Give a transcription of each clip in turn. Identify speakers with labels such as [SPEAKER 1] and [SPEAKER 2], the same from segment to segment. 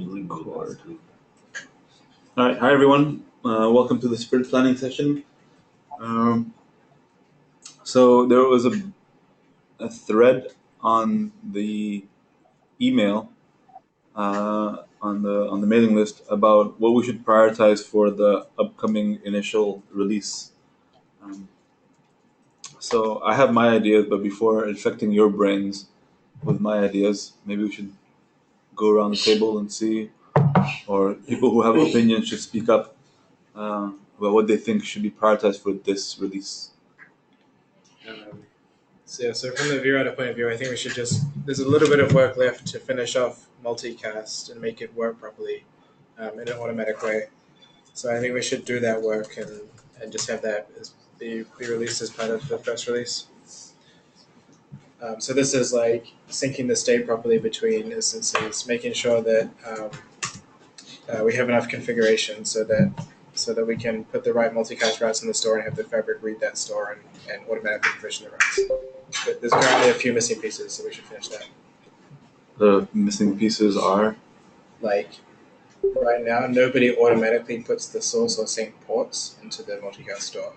[SPEAKER 1] Record. All right, hi everyone. Welcome to the sprint planning session. Um, so there was a thread on the email on the mailing list about what we should prioritize for the upcoming initial release. Um, so I have my ideas, but before infecting your brains with my ideas, maybe we should go around the table and see, or people who have opinions should speak up about what they think should be prioritized for this release.
[SPEAKER 2] So from the viewer point of view, I think we should there's a little bit of work left to finish off multicast and make it work properly in an automatic way. So I think we should do that work and just have that be released as part of the first release. So this is like syncing the state properly between instances, making sure that we have enough configuration so that we can put the right multicast routes in the store and have the fabric read that store and automatically provision the routes. But there's currently a few missing pieces, so we should finish that.
[SPEAKER 1] The missing pieces are?
[SPEAKER 2] Like, right now, nobody automatically puts the source or sync ports into the multicast store.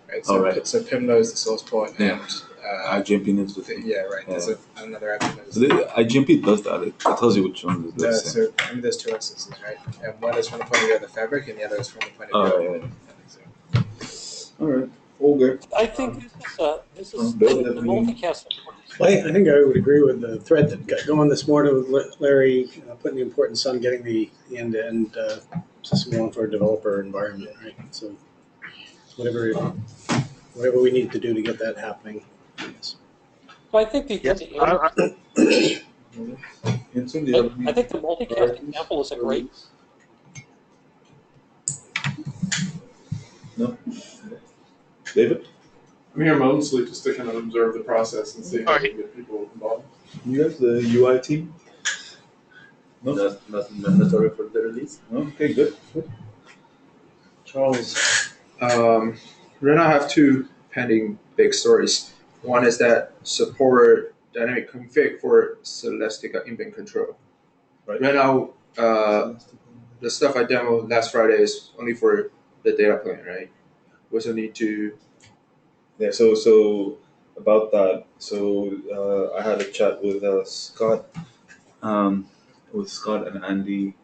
[SPEAKER 2] Right? So PIM knows the source port and
[SPEAKER 1] IGMP knows the thing.
[SPEAKER 2] Yeah, right. There's another app that knows.
[SPEAKER 1] So IGMP does that. It tells you which one is the same.
[SPEAKER 2] So there's two instances, right? And one is from the point of view of the fabric, and the other is from the point of view of the
[SPEAKER 1] All right. All good.
[SPEAKER 3] I think this is the multicast.
[SPEAKER 4] I think I would agree with the thread that got going this morning with Larry putting the importance on getting the end-to-end system going for a developer environment, right? So whatever we need to do to get that happening. Yes.
[SPEAKER 3] So I think I think the multicast example is a great.
[SPEAKER 1] No. David?
[SPEAKER 5] I'm here mostly just to kind of observe the process and see how we can get people involved.
[SPEAKER 1] You guys, the UI team? No?
[SPEAKER 6] Not mandatory for the release.
[SPEAKER 1] Okay, good.
[SPEAKER 7] Charles, right now I have two pending big stories. One is that support dynamic config for Celestica in-band control. Right now, the stuff I demoed last Friday is only for the data plane, right? We also need to.
[SPEAKER 1] Yeah. So about that. So I had a chat with Scott and Andy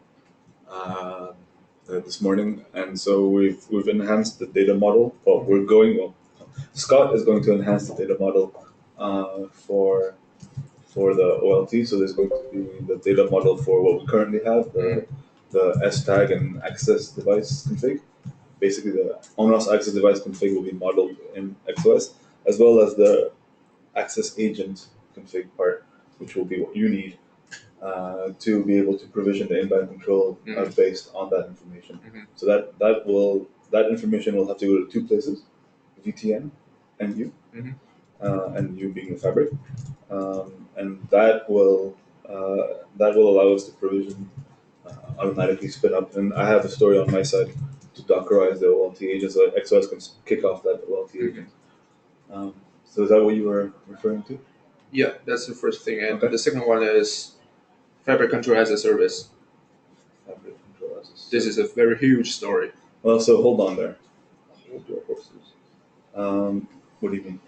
[SPEAKER 1] this morning, and so we've enhanced the data model. Scott is going to enhance the data model for the OLT. So there's going to be the data model for what we currently have, the S tag and access device config. Basically, the on-OS access device config will be modeled in XOS, as well as the access agent config part, which will be what you need to be able to provision the inbound control based on that information. So that information will have to go to two places: VTN and you, and you being the fabric, and that will allow us to provision automatically spin up. And I have a story on my side to Dockerize the OLT agent so that XOS can kick off that OLT agent. So is that what you were referring to?
[SPEAKER 7] Yeah, that's the first thing. And the second one is Fabric Control as a Service.
[SPEAKER 1] Fabric Control as a Service.
[SPEAKER 7] This is a very huge story.
[SPEAKER 1] Well, so hold on there. Hold your horses. What do you mean?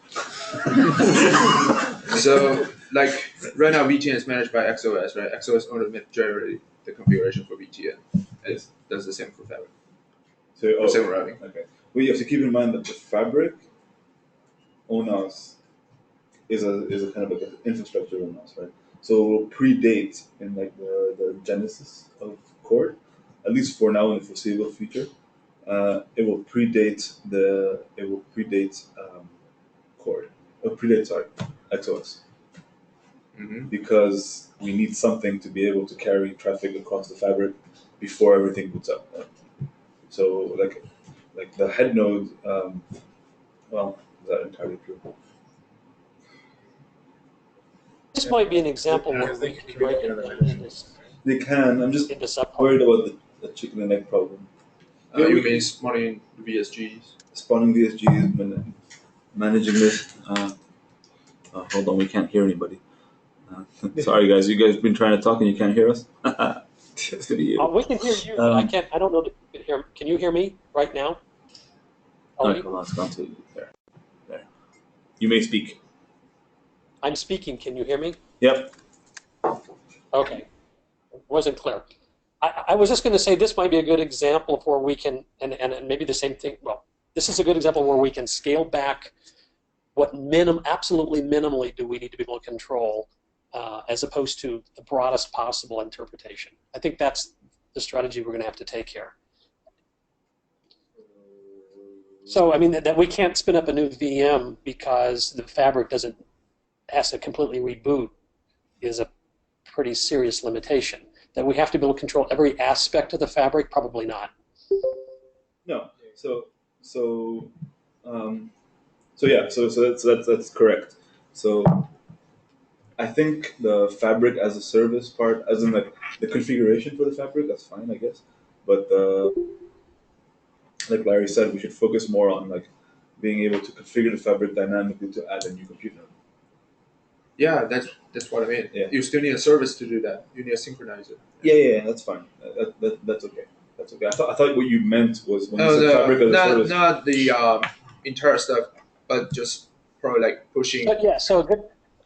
[SPEAKER 7] So, like, right now VTN is managed by XOS, right? XOS owns generally the configuration for VTN. And it does the same for Fabric.
[SPEAKER 1] So,
[SPEAKER 7] same routing.
[SPEAKER 1] Okay. Well, you have to keep in mind that the Fabric ONOS is a kind of like an infrastructure ONOS, right? So it will predate in like the genesis of Cord, at least for now in the foreseeable future. It will predate Cord. It will predate XOS. Because we need something to be able to carry traffic across the fabric before everything boots up. Right? So like the head node, well, is that entirely true?
[SPEAKER 3] This might be an example where we could write it in this.
[SPEAKER 1] They can. I'm just worried about the chicken and egg problem.
[SPEAKER 7] You mean spawning VSGs?
[SPEAKER 1] Spawning VSGs, managing this. Hold on, we can't hear anybody. Sorry, guys. You guys been trying to talk and you can't hear us. It's gonna be you.
[SPEAKER 3] We can hear you, but I can't. I don't know that you can hear. Can you hear me right now?
[SPEAKER 1] All right, hold on. It's gone to there. There. You may speak.
[SPEAKER 3] I'm speaking. Can you hear me?
[SPEAKER 1] Yep.
[SPEAKER 3] Okay. Wasn't clear. I was just going to say this might be a good example of where we can, and maybe the same thing. Well, this is a good example where we can scale back what absolutely minimally do we need to be able to control, as opposed to the broadest possible interpretation. I think that's the strategy we're going to have to take here. So, I mean, that we can't spin up a new VM because the fabric has to completely reboot is a pretty serious limitation. That we have to be able to control every aspect of the fabric, probably not.
[SPEAKER 1] No. So that's correct. So I think the fabric as a service part, as in like the configuration for the fabric, that's fine, I guess. But like Larry said, we should focus more on like being able to configure the fabric dynamically to add a new compute node.
[SPEAKER 7] Yeah, that's what I mean.
[SPEAKER 1] Yeah.
[SPEAKER 7] You still need a service to do that. You need a synchronizer.
[SPEAKER 1] Yeah, that's fine. That's okay. That's okay. I thought what you meant was when you said fabric as a service.
[SPEAKER 7] Not the entire stuff, but just probably like pushing.
[SPEAKER 3] But yeah, so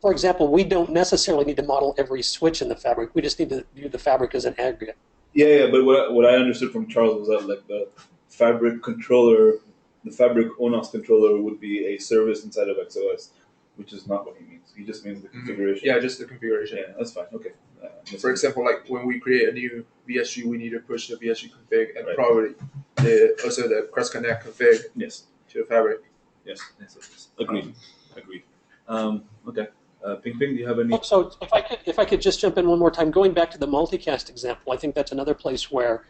[SPEAKER 3] for example, we don't necessarily need to model every switch in the fabric. We just need to view the fabric as an aggregate.
[SPEAKER 1] Yeah, but what I understood from Charles was that like the fabric controller, the fabric ONOS controller would be a service inside of XOS, which is not what he means. He just means the configuration.
[SPEAKER 7] Yeah, just the configuration.
[SPEAKER 1] Yeah, that's fine. Okay.
[SPEAKER 7] For example, like when we create a new VSG, we need to push the VSG config and
[SPEAKER 1] Right.
[SPEAKER 7] probably also the cross connect config
[SPEAKER 1] Yes.
[SPEAKER 7] to the fabric.
[SPEAKER 1] Yes. Agreed. Okay. Ping, do you have any?
[SPEAKER 3] So if I could just jump in one more time, going back to the multicast example, I think that's another place where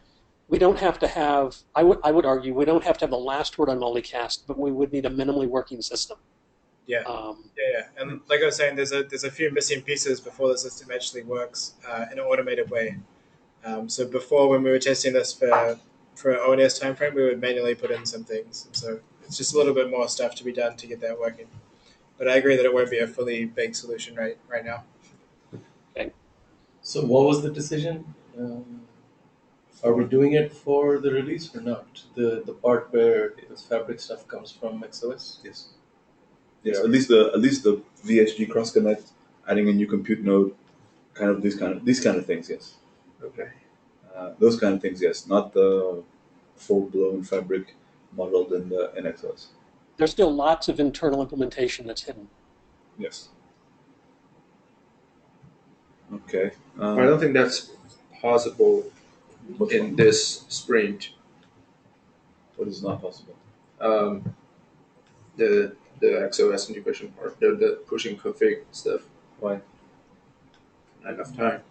[SPEAKER 3] we don't have to have. I would argue we don't have to have the last word on multicast, but we would need a minimally working system.
[SPEAKER 2] Yeah. And like I was saying, there's a few missing pieces before the system actually works in an automated way. So before, when we were testing this for an ONS timeframe, we would manually put in some things. So it's just a little bit more stuff to be done to get that working. But I agree that it won't be a fully baked solution right now.
[SPEAKER 3] Okay.
[SPEAKER 6] So what was the decision? Are we doing it for the release or not? The part where this fabric stuff comes from XOS?
[SPEAKER 1] Yes. Yes. At least the VSG cross connect, adding a new compute node, these kind of things. Yes.
[SPEAKER 7] Okay.
[SPEAKER 1] Those kind of things. Yes. Not the full blown fabric modeled in XOS.
[SPEAKER 3] There's still lots of internal implementation that's hidden.
[SPEAKER 1] Yes. Okay.
[SPEAKER 7] I don't think that's possible in this sprint.
[SPEAKER 1] What is not possible?
[SPEAKER 7] The XOS integration part, the pushing config stuff.
[SPEAKER 1] Why?
[SPEAKER 7] Not enough time.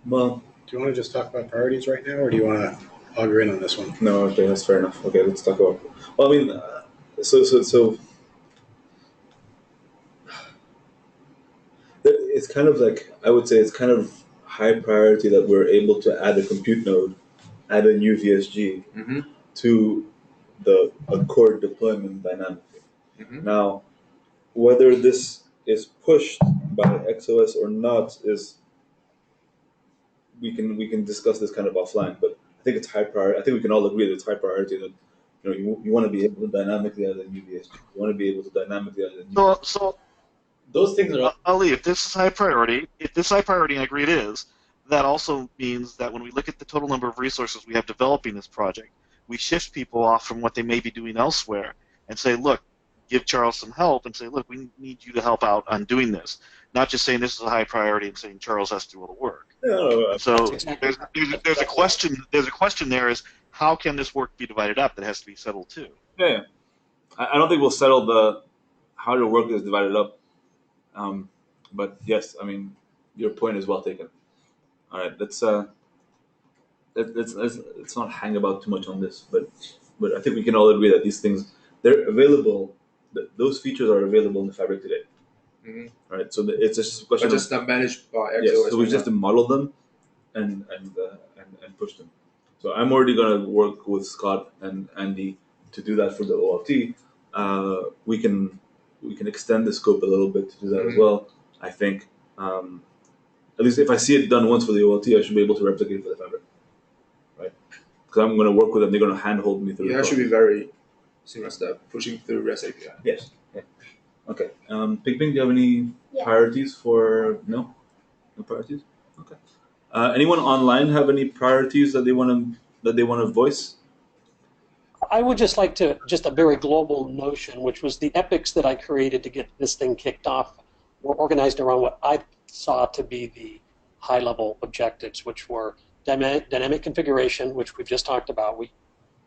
[SPEAKER 1] Well,
[SPEAKER 4] Do you want to just talk about priorities right now, or do you want to auger in on this one?
[SPEAKER 1] no. Okay, that's fair enough. Okay, let's talk about. Well, I mean, so. It's kind of like, I would say it's kind of high priority that we're able to add a compute node, add a new VSG to a core deployment dynamically. Now, whether this is pushed by XOS or not is, we can discuss this kind of offline, but I think it's high priority. I think we can all agree that it's high priority that you want to be able to dynamically add a new VSG. You want to be able to dynamically add a new.
[SPEAKER 8] So
[SPEAKER 6] Those things are.
[SPEAKER 8] Ali, if this is high priority, and I agree it is, that also means that when we look at the total number of resources we have developing this project, we shift people off from what they may be doing elsewhere and say, look, give Charles some help and say, look, we need you to help out on doing this. Not just saying this is a high priority and saying Charles has to do all the work.
[SPEAKER 1] No,
[SPEAKER 8] So there's a question. There's a question there is how can this work be divided up? That has to be settled too.
[SPEAKER 1] Yeah. I don't think we'll settle the how the work is divided up. But yes, I mean, your point is well taken. All right, let's not hang about too much on this, but I think we can all agree that these things, they're available. Those features are available in the fabric today. All right, so it's just a question.
[SPEAKER 7] But just not managed by XOS.
[SPEAKER 1] Yes, so we just have to model them and push them. So I'm already going to work with Scott and Andy to do that for the OLT. We can we can extend the scope a little bit to do that as well. I think at least if I see it done once for the OLT, I should be able to replicate it for the Fabric, right? Because I'm going to work with them. They're going to handhold me through.
[SPEAKER 7] Yeah, that should be very single step, pushing through REST API.
[SPEAKER 1] Yes. Yeah. Okay. Ping, do you have any priorities for no priorities? Okay. Anyone online have any priorities that they want to voice?
[SPEAKER 3] I would just like to, just a very global notion, which was the epics that I created to get this thing kicked off were organized around what I saw to be the high-level objectives, which were dynamic configuration, which we've just talked about,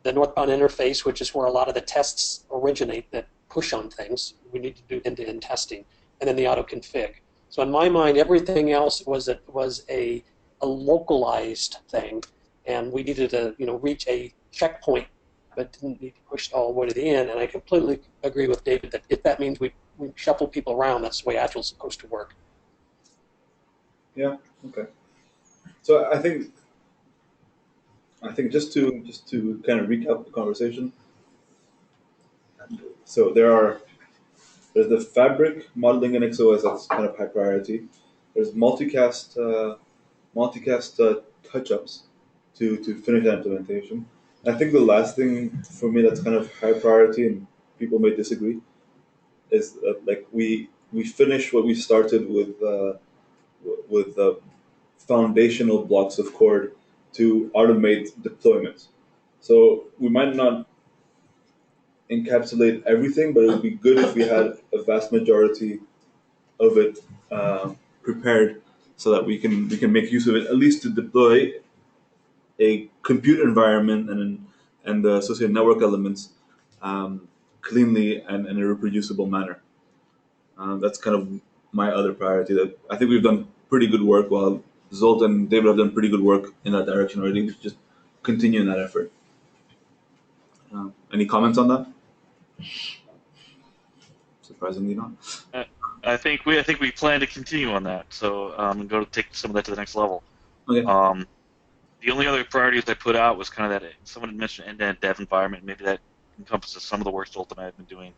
[SPEAKER 3] the northbound interface, which is where a lot of the tests originate that push on things. We need to do end-to-end testing, and then the auto-config. So in my mind, everything else was a localized thing, and we needed to reach a checkpoint, but didn't need to push all the way to the end. And I completely agree with David that if that means we shuffle people around, that's the way Agile's supposed to work.
[SPEAKER 1] Yeah. Okay. So I think just to kind of recap the conversation. So there's the Fabric modeling in XOS that's kind of high priority. There's multicast touch-ups to finish that implementation. I think the last thing for me that's kind of high priority, and people may disagree, is like we finish what we started with foundational blocks of code to automate deployment. So we might not encapsulate everything, but it would be good if we had a vast majority of it prepared so that we can make use of it, at least to deploy a compute environment and the associated network elements cleanly and in a reproducible manner. That's kind of my other priority. That I think we've done pretty good work. While Zolt and David have done pretty good work in that direction already. We should just continue in that effort. Any comments on that? Surprisingly not.
[SPEAKER 8] I think we plan to continue on that. So and go to take some of that to the next level.
[SPEAKER 1] Okay.
[SPEAKER 8] The only other priorities I put out was kind of that someone had mentioned end-to-end dev environment. Maybe that encompasses some of the work Zolt and I have been doing.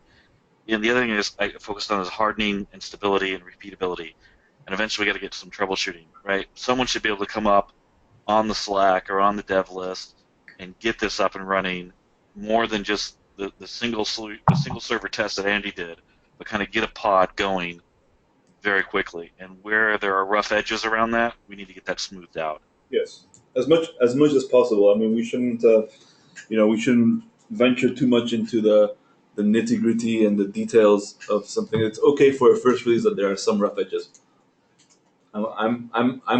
[SPEAKER 8] And the other thing is I focused on is hardening and stability and repeatability. And eventually we got to get to some troubleshooting, right? Someone should be able to come up on the Slack or on the dev list and get this up and running more than just the single server test that Andy did, but kind of get a pod going very quickly. And where there are rough edges around that, we need to get that smoothed out.
[SPEAKER 1] Yes, as much as possible. I mean, we shouldn't venture too much into the nitty gritty and the details of something. It's okay for a first release that there are some rough edges. I'm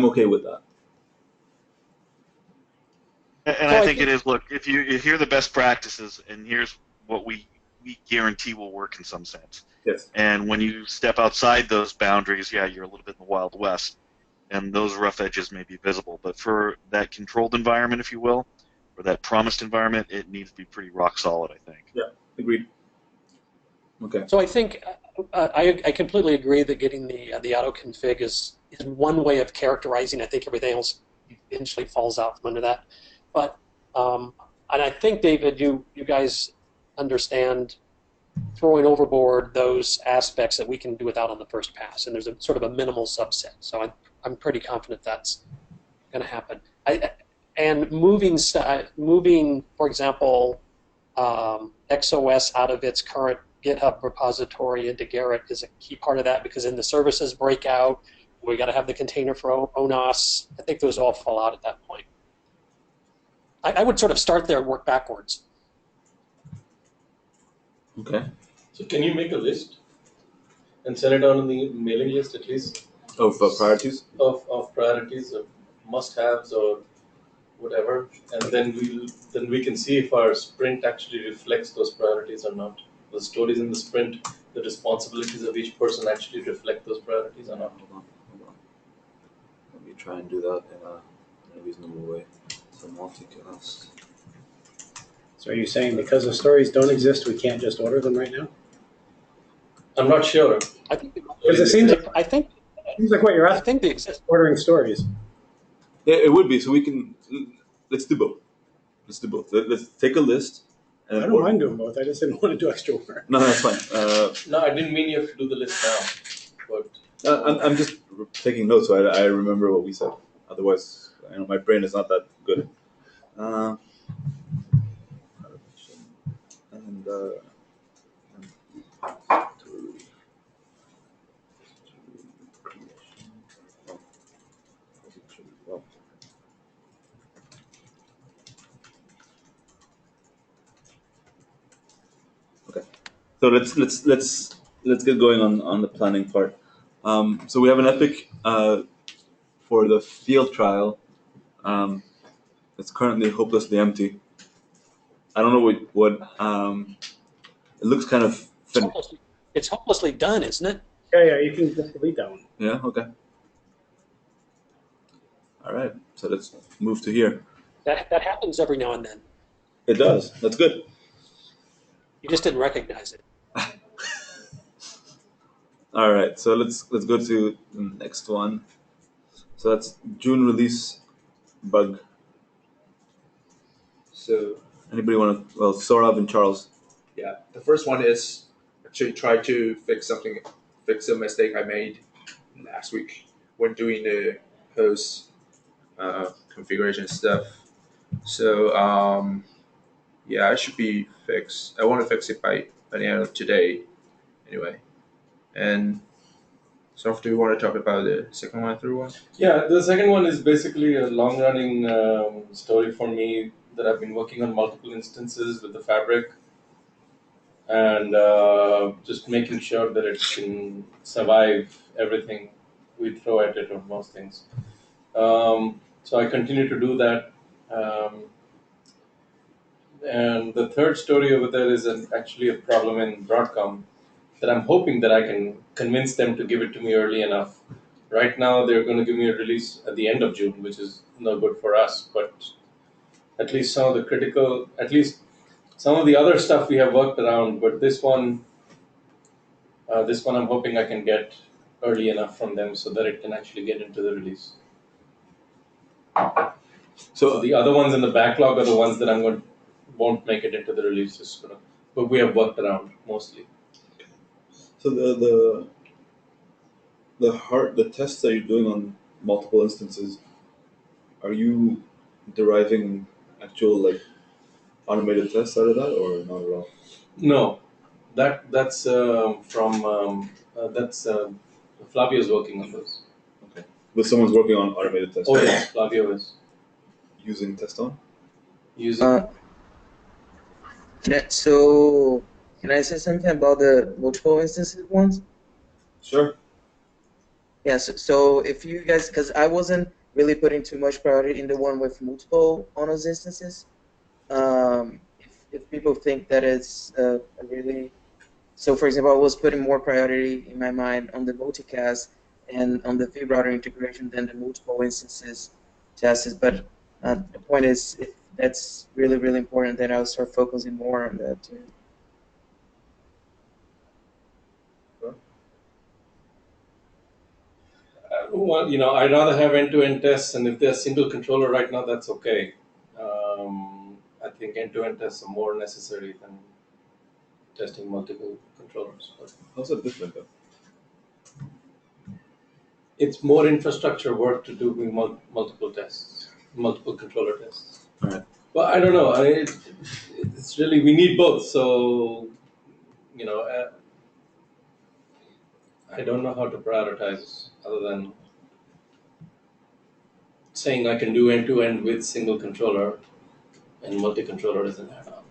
[SPEAKER 1] okay with that.
[SPEAKER 8] And I think it is. Look, if you hear the best practices, and here's what we guarantee will work in some sense.
[SPEAKER 1] Yes.
[SPEAKER 8] And when you step outside those boundaries, yeah, you're a little bit in the Wild West, and those rough edges may be visible. But for that controlled environment, if you will, or that promised environment, it needs to be pretty rock solid, I think.
[SPEAKER 1] Yeah, agreed. Okay.
[SPEAKER 3] So I think I completely agree that getting the auto config is one way of characterizing. I think everything else eventually falls out from under that. But and I think, David, you guys understand throwing overboard those aspects that we can do without on the first pass, and there's a sort of a minimal subset. So I'm pretty confident that's going to happen. And moving, for example, XOS out of its current GitHub repository into Garrett is a key part of that, because in the services breakout, we got to have the container for ONOS. I think those all fall out at that point. I would sort of start there and work backwards.
[SPEAKER 1] Okay.
[SPEAKER 6] So can you make a list and send it out on the mailing list at least?
[SPEAKER 1] Of priorities?
[SPEAKER 6] Of priorities, of must-haves or whatever, and then we can see if our sprint actually reflects those priorities or not. The stories in the sprint, the responsibilities of each person actually reflect those priorities or not.
[SPEAKER 1] Hold on. Let me try and do that in a reasonable way. So multicast.
[SPEAKER 4] So are you saying because the stories don't exist, we can't just order them right now?
[SPEAKER 6] I'm not sure.
[SPEAKER 3] I think
[SPEAKER 4] Because it seems like what you're
[SPEAKER 3] I
[SPEAKER 4] asking.
[SPEAKER 3] think they exist.
[SPEAKER 4] Ordering stories.
[SPEAKER 1] Yeah, it would be. So we can let's do both. Let's take a list and
[SPEAKER 4] I
[SPEAKER 1] then
[SPEAKER 4] don't mind doing both. I just didn't want to do extra work.
[SPEAKER 1] No, that's fine.
[SPEAKER 6] No, I didn't mean you have to do the list now, but
[SPEAKER 1] I'm just taking notes so I remember what we said. Otherwise, my brain is not that good. Uh, and okay. So let's get going on the planning part. So we have an epic for the field trial. It's currently hopelessly empty. I don't know what it looks kind of finished.
[SPEAKER 3] It's hopelessly done, isn't it?
[SPEAKER 4] Yeah, you can just delete that one.
[SPEAKER 1] Yeah. Okay. All right. So let's move to here.
[SPEAKER 3] That happens every now and then.
[SPEAKER 1] It does. That's good.
[SPEAKER 3] You just didn't recognize it.
[SPEAKER 1] All right. So let's go to the next one. So that's June release bug.
[SPEAKER 7] So
[SPEAKER 1] Anybody want to? Well, Saurav and Charles.
[SPEAKER 7] yeah, the first one is actually try to fix a mistake I made last week when doing the host configuration stuff. So yeah, it should be fixed. I want to fix it by the end of today, anyway. And so, do you want to talk about the second one through one?
[SPEAKER 6] yeah, the second one is basically a long-running story for me that I've been working on multiple instances with the fabric, and just making sure that it can survive everything we throw at it or most things. So I continue to do that. And the third story over there is actually a problem in Broadcom that I'm hoping that I can convince them to give it to me early enough. Right now, they're going to give me a release at the end of June, which is no good for us, but at least some of the critical, at least some of the other stuff we have worked around, but this one I'm hoping I can get early enough from them so that it can actually get into the release. So the other ones in the backlog are the ones that won't make it into the releases, but we have worked around mostly.
[SPEAKER 1] So the tests that you're doing on multiple instances, are you deriving actual automated tests out of that, or not at all?
[SPEAKER 6] No, that's Flavio's working on those.
[SPEAKER 1] Okay. But someone's working on automated tests.
[SPEAKER 6] Oh yes, Flavio is
[SPEAKER 1] using Teston.
[SPEAKER 6] using.
[SPEAKER 9] So, can I say something about the multiple instances ones?
[SPEAKER 1] Sure.
[SPEAKER 9] Yeah, so if you guys, because I wasn't really putting too much priority in the one with multiple on those instances. If people think that it's a really, so for example, I was putting more priority in my mind on the multicast and on the view router integration than the multiple instances tests. But the point is, if that's really, really important, then I'll start focusing more on that too.
[SPEAKER 6] Well, I'd rather have end-to-end tests, and if they're single controller right now, that's okay. I think end-to-end tests are more necessary than testing multiple controllers. But
[SPEAKER 1] how's it different though?
[SPEAKER 6] it's more infrastructure work to do multiple tests, multiple controller tests.
[SPEAKER 1] All right.
[SPEAKER 6] Well, I don't know. It's really, we need both. So, I don't know how to prioritize other than saying I can do end-to-end with single controller and multi-controller doesn't add up.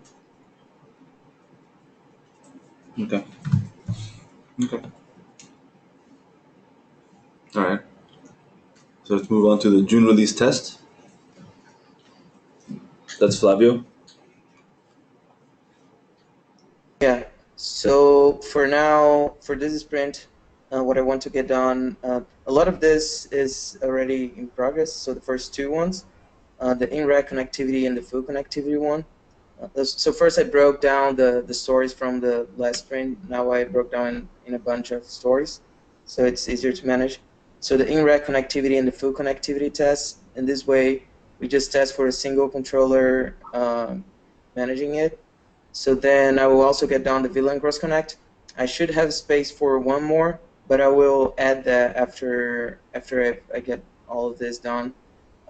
[SPEAKER 1] Okay. All right. So let's move on to the June release test. That's Flavio.
[SPEAKER 9] Yeah, so for now, for this sprint, what I want to get done, a lot of this is already in progress. So the first two ones, the in-rack connectivity and the full connectivity one. So first I broke down the stories from the last sprint. Now I broke down in a bunch of stories, so it's easier to manage. So the in-rack connectivity and the full connectivity tests, in this way, we just test for a single controller managing it. So then I will also get down the VLAN cross connect. I should have space for one more, but I will add that after I get all of this done.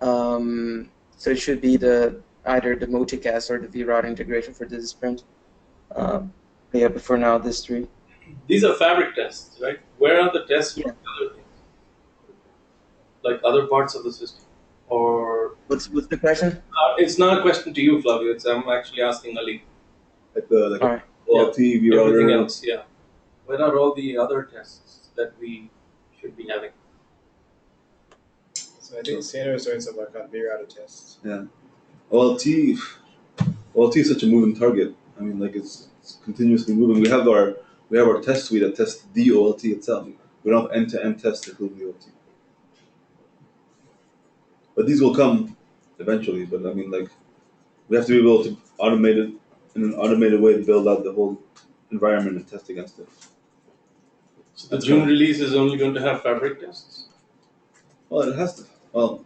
[SPEAKER 9] So it should be either the multicast or the vRoute integration for this sprint. Yeah, but for now, these three.
[SPEAKER 6] These are fabric tests, right? Where are the tests for other things? Like other parts of the system? Or
[SPEAKER 9] What's the question?
[SPEAKER 6] it's not a question to you, Flavio. I'm actually asking Ali.
[SPEAKER 1] Like the
[SPEAKER 9] All right.
[SPEAKER 1] OLT,
[SPEAKER 6] Everything
[SPEAKER 1] vRouter.
[SPEAKER 6] else, yeah. Where are all the other tests that we should be having?
[SPEAKER 2] So I think Sienna was doing some work on vRouter tests.
[SPEAKER 1] Yeah. OLT is such a moving target. I mean, like it's continuously moving. We have our test suite that tests the OLT itself. We don't have end-to-end tests including the OLT. But these will come eventually. But I mean, like we have to be able to automate it in an automated way to build out the whole environment and test against it.
[SPEAKER 6] So the June release is only going to have fabric tests?
[SPEAKER 1] Well, it has to. Well,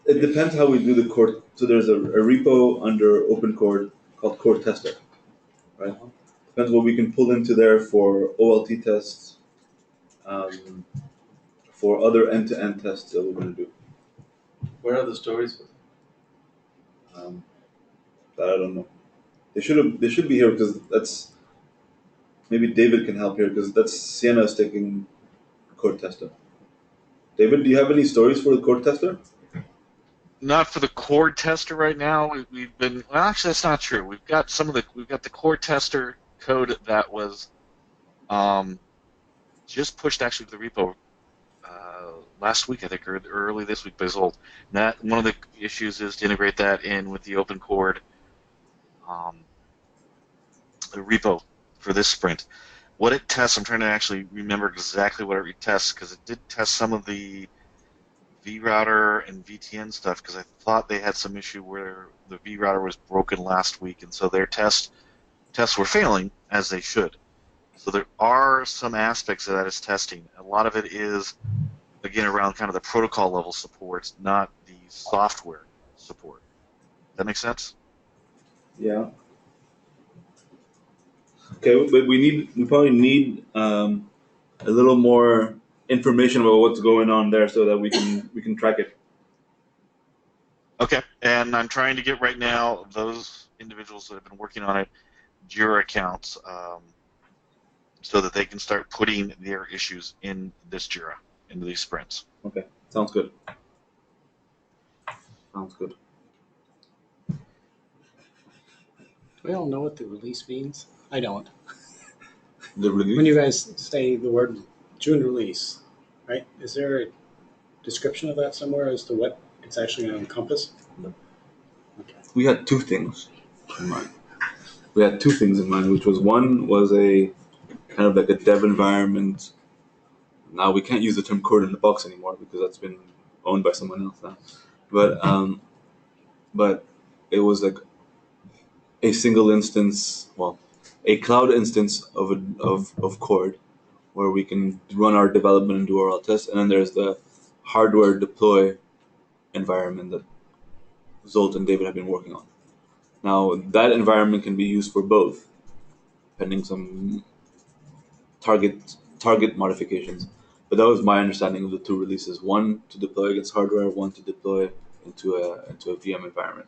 [SPEAKER 1] it depends how we do the core. So there's a repo under OpenCore called Core Tester, right? Depends what we can pull into there for OLT tests, for other end-to-end tests that we're going to do.
[SPEAKER 6] Where are the stories for
[SPEAKER 1] That I don't know. They should be here because that's maybe David can help here because that's Sienna is taking Core Tester. David, do you have any stories for the Core Tester?
[SPEAKER 8] Not for the core tester right now. We've been well. Actually, that's not true. We've got the core tester code that was just pushed actually to the repo last week, I think, or early this week by Zolt. And that one of the issues is to integrate that in with the OpenCore the repo for this sprint. What it tests, I'm trying to actually remember exactly what it tests because it did test some of the vRouter and VTN stuff because I thought they had some issue where the vRouter was broken last week, and so their tests were failing as they should. So there are some aspects of that is testing. A lot of it is, again, around kind of the protocol level support, not the software support. That make sense?
[SPEAKER 1] Yeah. Okay, but we probably need a little more information about what's going on there so that we can track it.
[SPEAKER 8] Okay, and I'm trying to get right now those individuals that have been working on it Jira accounts so that they can start putting their issues in this Jira, into these sprints.
[SPEAKER 1] Okay, sounds good. Sounds good.
[SPEAKER 4] We all know what the release means. I don't.
[SPEAKER 1] The release?
[SPEAKER 4] When you guys say the word June release, right? Is there a description of that somewhere as to what it's actually going to encompass?
[SPEAKER 1] No.
[SPEAKER 4] Okay.
[SPEAKER 1] We had two things in mind. Which was one was a kind of like a dev environment. Now we can't use the term code in the box anymore because that's been owned by someone else now. But it was like a single instance, well, a cloud instance of Cord, where we can run our development and do our tests, and then there's the hardware deploy environment that Zolt and David have been working on. Now that environment can be used for both, pending some target modifications. But that was my understanding of the two releases: one to deploy against hardware, one to deploy into a VM environment.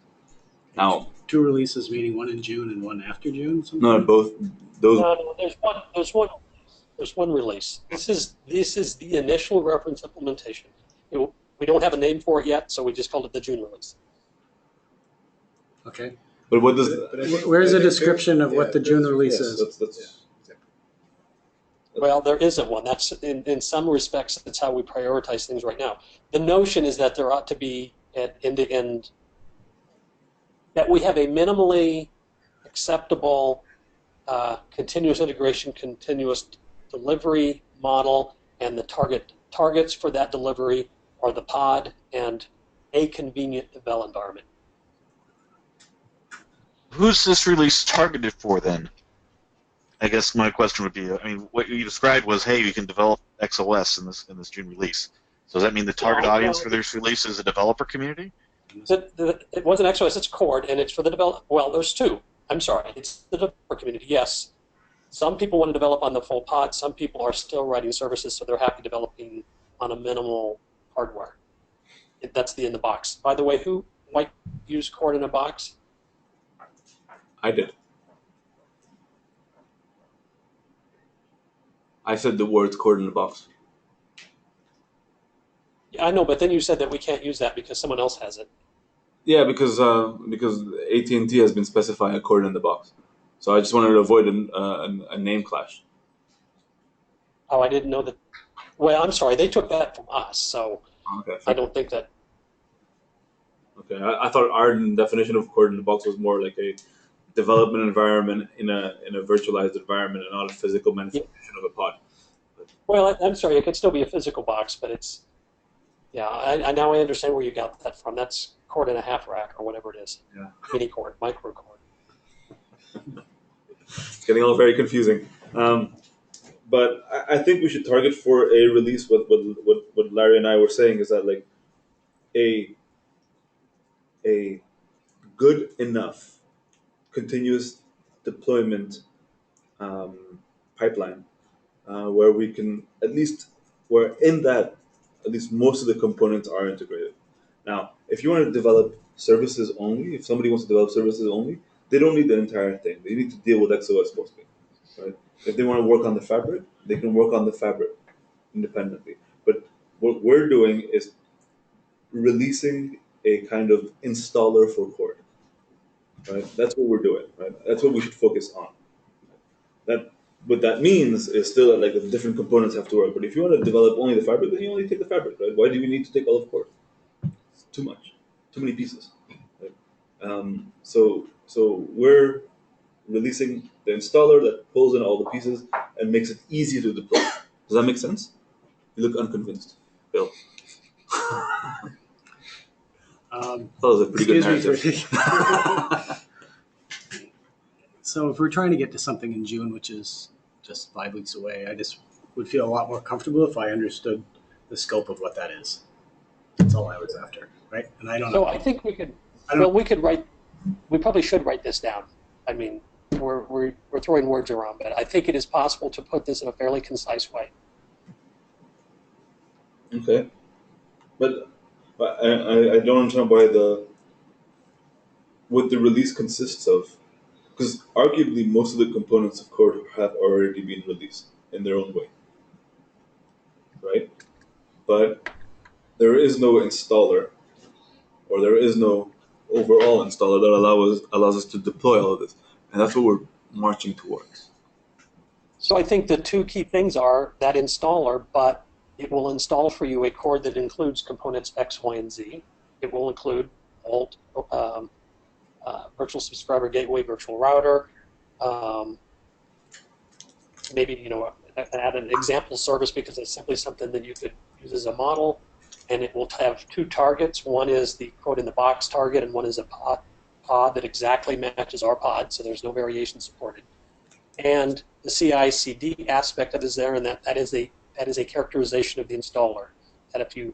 [SPEAKER 1] Now,
[SPEAKER 4] two releases, meaning one in June and one after June.
[SPEAKER 1] No, both those.
[SPEAKER 3] No, there's one release. This is the initial reference implementation. We don't have a name for it yet, so we just called it the June release.
[SPEAKER 4] Okay.
[SPEAKER 1] But what does?
[SPEAKER 4] Where's a description of what the June release is?
[SPEAKER 3] Well, there isn't one. That's in some respects, that's how we prioritize things right now. The notion is that there ought to be at end-to-end, that we have a minimally acceptable continuous integration, continuous delivery model, and the targets for that delivery are the pod and a convenient devel environment.
[SPEAKER 8] Who's this release targeted for then? I guess my question would be, I mean, what you described was, hey, you can develop XOS in this June release. So does that mean the target audience for this release is a developer community?
[SPEAKER 3] It wasn't XOS, it's Cord, and it's for the develop. Well, there's two. I'm sorry, it's the developer community. Yes, some people want to develop on the full pod. Some people are still writing services, so they're happy developing on a minimal hardware. That's the in the box. By the way, who might use Cord in a box?
[SPEAKER 1] I did. I said the words cord in the box.
[SPEAKER 3] Yeah, I know, but then you said that we can't use that because someone else has it.
[SPEAKER 1] Yeah, because AT&T has been specifying a cord in the box, so I just wanted to avoid a name clash.
[SPEAKER 3] Oh, I didn't know that. Well, I'm sorry, they took that from us, so
[SPEAKER 1] Okay.
[SPEAKER 3] I don't think that.
[SPEAKER 1] Okay, I thought our definition of cord in the box was more like a development environment in a virtualized environment and not a physical manifestation of a pod.
[SPEAKER 3] Well, I'm sorry, it could still be a physical box, but it's. Yeah, I now I understand where you got that from. That's cord and a half rack or whatever it is.
[SPEAKER 1] Yeah.
[SPEAKER 3] Mini cord, micro cord.
[SPEAKER 1] It's getting all very confusing. But I think we should target for a release. What Larry and I were saying is that like a good enough continuous deployment pipeline where we can where in that at least most of the components are integrated. Now, if you want to develop services only, if somebody wants to develop services only, they don't need the entire thing. They need to deal with XOS mostly, right? If they want to work on the fabric, they can work on the fabric independently. But what we're doing is releasing a kind of installer for Cord, right? That's what we're doing, right? That's what we should focus on. That what that means is still that like the different components have to work. But if you want to develop only the fabric, then you only take the fabric, right? Why do you need to take all of Cord? It's too much, too many pieces. Right? So we're releasing the installer that pulls in all the pieces and makes it easy to deploy. Does that make sense? You look unconvinced, Bill. That was a pretty good narrative.
[SPEAKER 4] So if we're trying to get to something in June, which is just 5 weeks away, I just would feel a lot more comfortable if I understood the scope of what that is. That's all I was after, right? And I don't know.
[SPEAKER 3] So I think we could. Well, we could write. We probably should write this down. I mean, we're throwing words around, but I think it is possible to put this in a fairly concise way.
[SPEAKER 1] Okay, but I don't understand what the release consists of, because arguably most of the components of Cord have already been released in their own way, right? But there is no installer, or there is no overall installer that allows us to deploy all of this, and that's what we're marching towards.
[SPEAKER 3] So I think the two key things are that installer, but it will install for you a Cord that includes components X, Y, and Z. It will include virtual subscriber gateway, virtual router, maybe add an example service because it's simply something that you could use as a model, and it will have two targets. One is the quote in the box target, and one is a pod that exactly matches our pod, so there's no variation supported. And the CI/CD aspect of it is there, and that is a characterization of the installer. That if you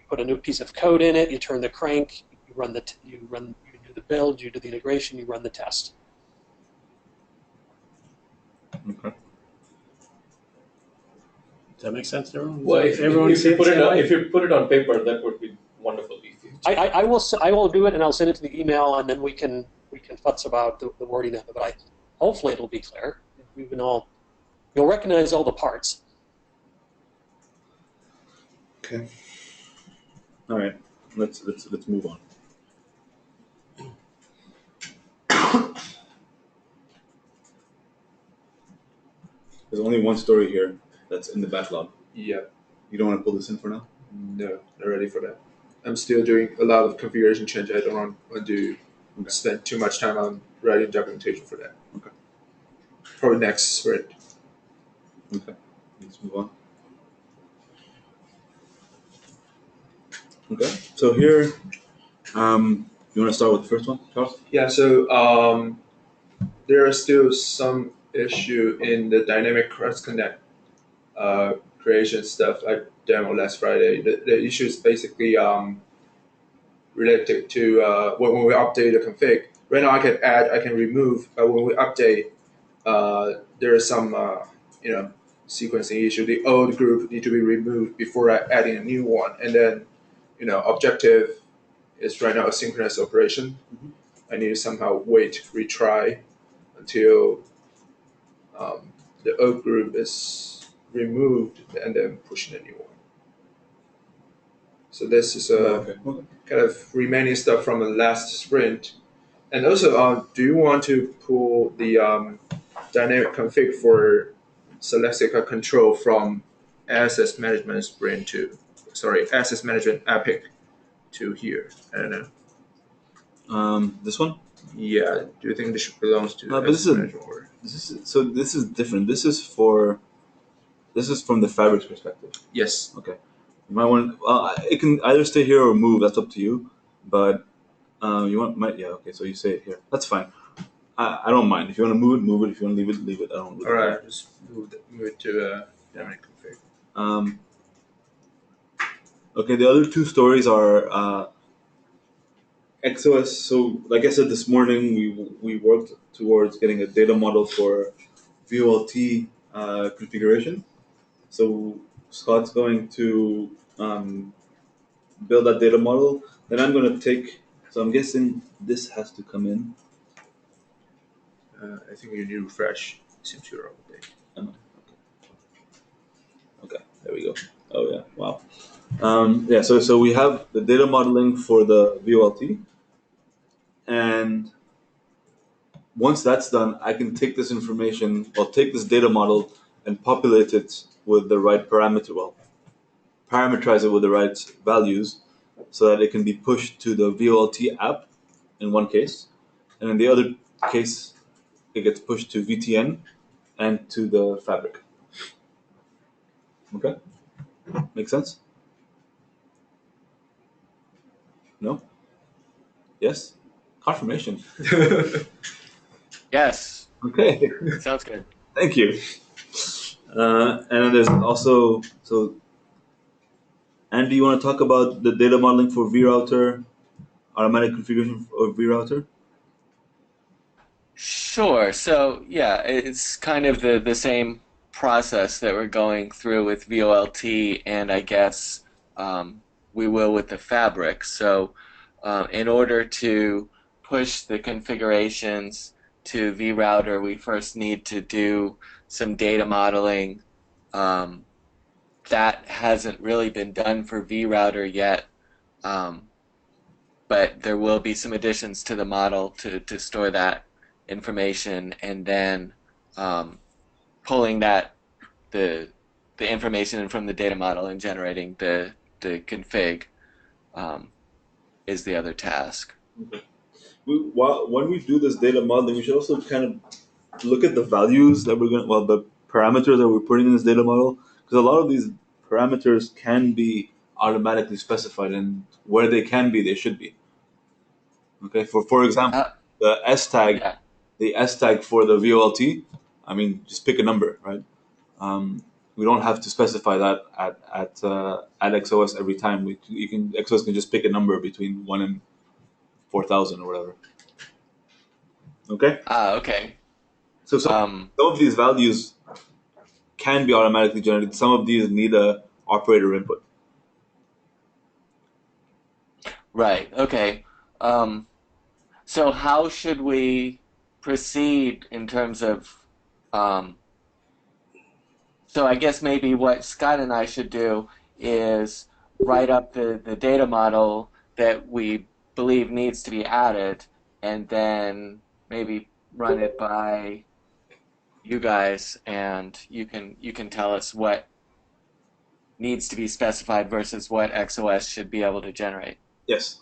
[SPEAKER 3] put a new piece of code in it, you turn the crank, you do the build, you do the integration, you run the test.
[SPEAKER 1] Okay.
[SPEAKER 4] Does that make sense to everyone?
[SPEAKER 6] Well, if you put it on paper, that would be wonderful.
[SPEAKER 3] I will do it, and I'll send it to the email, and then we can futz about the wording of it. But hopefully it'll be clear. You'll recognize all the parts.
[SPEAKER 1] Okay. All right. Let's move on. There's only one story here that's in the backlog.
[SPEAKER 7] Yeah.
[SPEAKER 1] You don't want to pull this in for now?
[SPEAKER 7] No, not ready for that. I'm still doing a lot of configuration change. I don't want to spend too much time on writing documentation for that.
[SPEAKER 1] Okay.
[SPEAKER 7] For the next sprint.
[SPEAKER 1] Okay. Let's move on. Okay. So here, you want to start with the first one, Charles?
[SPEAKER 7] Yeah. So there are still some issue in the dynamic cross connect creation stuff I demoed last Friday. The issue is basically related to when we update the config. Right now, I can add, I can remove. When we update, there is some sequencing issue. The old group need to be removed before adding a new one, and then objective is right now a synchronous operation. I need to somehow wait, retry until the old group is removed, and then push in a new one. So this is kind of remaining stuff from the last sprint. And also, do you want to pull the dynamic config for Celestica control from access management sprint access management epic to here? I don't know.
[SPEAKER 1] This one?
[SPEAKER 7] Yeah. Do you think this belongs to
[SPEAKER 1] but this is different. This is from the fabric's perspective.
[SPEAKER 7] Yes.
[SPEAKER 1] Okay. You might want. It can either stay here or move. That's up to you. But okay. So you say it here. That's fine. I don't mind. If you want to move it. If you want to leave it, leave it. I don't.
[SPEAKER 7] All right. Just move it to dynamic config.
[SPEAKER 1] Okay. The other two stories are XOS. So, like I said this morning, we worked towards getting a data model for VOLT configuration. So Scott's going to build that data model. Then I'm going to take. So I'm guessing this has to come in.
[SPEAKER 7] I think you need to refresh. Seems you're all day.
[SPEAKER 1] Okay, there we go. Oh yeah, wow. So we have the data modeling for the VOLT, and once that's done, I can take this information, take this data model and populate it with the right parameterize it with the right values, so that it can be pushed to the VOLT app in one case, and in the other case, it gets pushed to VTN and to the fabric. Okay? Make sense? No? Yes? Confirmation.
[SPEAKER 10] Yes.
[SPEAKER 1] Okay.
[SPEAKER 10] Sounds good.
[SPEAKER 1] Thank you. And then there's also, Andy, you want to talk about the data modeling for vRouter, automatic configuration of vRouter?
[SPEAKER 10] Sure. So yeah, it's kind of the same process that we're going through with VOLT, and I guess we will with the fabric. So in order to push the configurations to vRouter, we first need to do some data modeling. That hasn't really been done for vRouter yet, but there will be some additions to the model to store that information, and then pulling the information from the data model and generating the config is the other task.
[SPEAKER 1] Okay. When we do this data modeling, we should also kind of look at the values that the parameters that we're putting in this data model, because a lot of these parameters can be automatically specified, and where they can be, they should be. Okay, for example, the S tag, the S tag for the VOLT, I mean, just pick a number, right? We don't have to specify that at XOS every time. XOS can just pick a number between 1 and 4,000 or whatever. Okay.
[SPEAKER 10] Okay.
[SPEAKER 1] So some of these values can be automatically generated. Some of these need a operator input.
[SPEAKER 10] Right. Okay. So how should we proceed in terms of? So I guess maybe what Scott and I should do is write up the data model that we believe needs to be added, and then maybe run it by you guys, and you can tell us what needs to be specified versus what XOS should be able to generate.
[SPEAKER 1] Yes.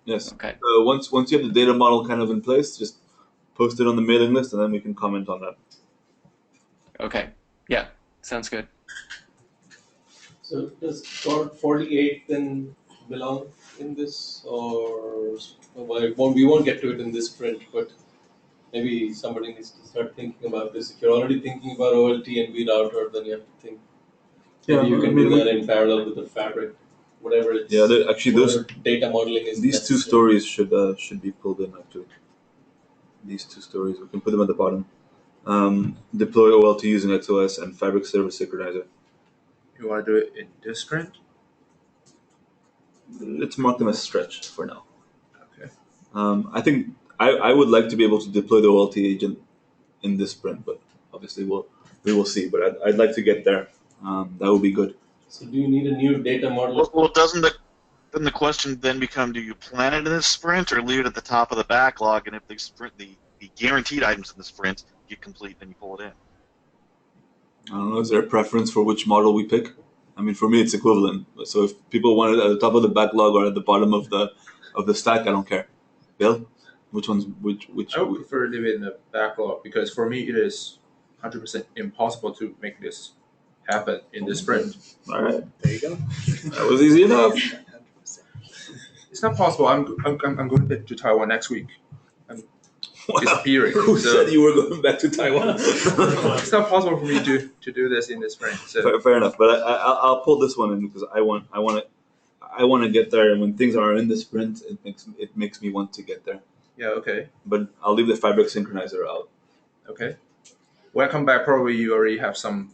[SPEAKER 1] Yes.
[SPEAKER 10] Okay.
[SPEAKER 1] Once you have the data model kind of in place, just post it on the mailing list, and then we can comment on that.
[SPEAKER 10] Okay. Yeah. Sounds good.
[SPEAKER 6] So does Code 48 then belong in this, or we won't get to it in this sprint, but maybe somebody needs to start thinking about this. If you're already thinking about OLT and vRouter, then you have to think. Maybe you can do that in parallel with the fabric. whatever it's
[SPEAKER 1] Actually,
[SPEAKER 6] whatever data modeling is.
[SPEAKER 1] these two stories should be pulled in. Actually, these two stories, we can put them at the bottom. Deploy OLT using XOS and Fabric Service Synchronizer.
[SPEAKER 7] You want to do it in this sprint?
[SPEAKER 1] Let's mark them as stretched for now.
[SPEAKER 7] Okay.
[SPEAKER 1] I think I would like to be able to deploy the OLT agent in this sprint, but obviously we will see. But I'd like to get there. That would be good.
[SPEAKER 6] So do you need a new data model?
[SPEAKER 8] Well, then the question then become: do you plan it in this sprint or leave it at the top of the backlog? And if the sprint, the guaranteed items in the sprint get complete, then you pull it in.
[SPEAKER 1] I don't know. Is there a preference for which model we pick? I mean, for me, it's equivalent. So if people want it at the top of the backlog or at the bottom of the stack, I don't care. Bill, which one's which?
[SPEAKER 7] I would prefer to leave it in the backlog because for me it is 100% impossible to make this happen in this sprint.
[SPEAKER 1] All right,
[SPEAKER 4] There you go.
[SPEAKER 1] that was easy enough.
[SPEAKER 7] It's not possible. I'm going back to Taiwan next week. I'm disappearing.
[SPEAKER 1] Who
[SPEAKER 7] so
[SPEAKER 1] said you were going back to Taiwan?
[SPEAKER 7] it's not possible for me to do this in this sprint. So
[SPEAKER 1] Fair enough, but I'll pull this one in because I want to get there, and when things are in the sprint, it makes me want to get there.
[SPEAKER 7] yeah, okay.
[SPEAKER 1] But I'll leave the Fabric Synchronizer out.
[SPEAKER 7] Okay. When I come back, probably you already have some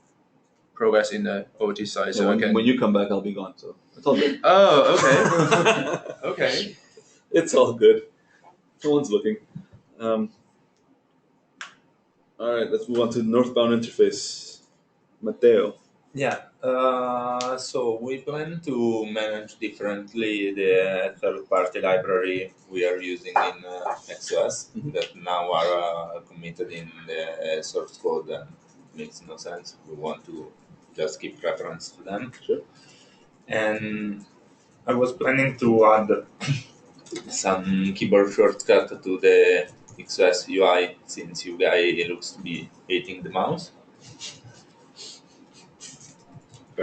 [SPEAKER 7] progress in the OT side, so
[SPEAKER 1] when you come back, I'll be gone. So it's all good.
[SPEAKER 7] Oh, okay. Okay.
[SPEAKER 1] It's all good. No one's looking. All right, let's move on to the northbound interface. Matteo.
[SPEAKER 11] Yeah, so we plan to manage differently the third-party library we are using in XOS that now are committed in the source code and makes no sense. We want to just keep reference to them.
[SPEAKER 1] Sure.
[SPEAKER 11] And I was planning to add some keyboard shortcut to the XOS UI since UI looks to be hating the mouse.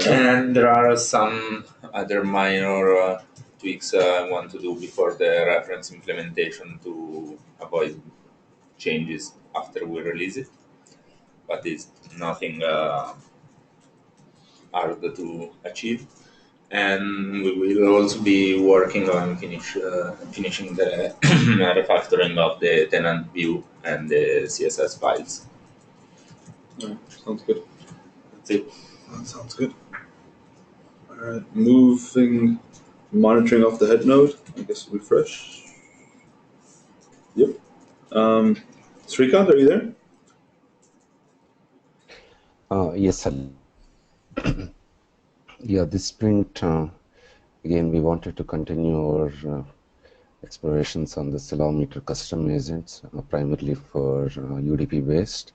[SPEAKER 11] And there are some other minor tweaks I want to do before the reference implementation to avoid changes after we release it. But it's nothing hard to achieve. And we will also be working on finishing the refactoring of the tenant view and the CSS files.
[SPEAKER 1] Sounds good.
[SPEAKER 11] That's it.
[SPEAKER 1] That sounds good. All right, moving, monitoring off the head node. I guess refresh. Yep. Srikant, are you there?
[SPEAKER 12] Yes, sir. Yeah, this sprint, again, we wanted to continue our explorations on the Ceilometer custom agents, primarily for UDP based.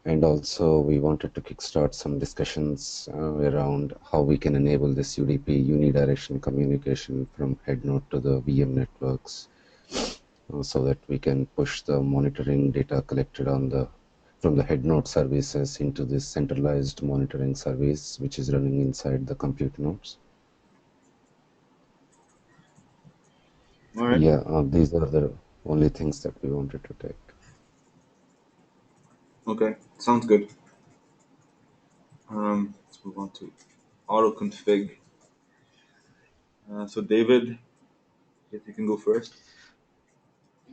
[SPEAKER 12] And also we wanted to kickstart some discussions around how we can enable this UDP unidirectional communication from head node to the VM networks so that we can push the monitoring data collected from the head node services into this centralized monitoring service which is running inside the compute nodes.
[SPEAKER 1] All right.
[SPEAKER 12] Yeah, these are the only things that we wanted to take.
[SPEAKER 1] Okay, sounds good. Let's move on to auto config. So David, if you can go first.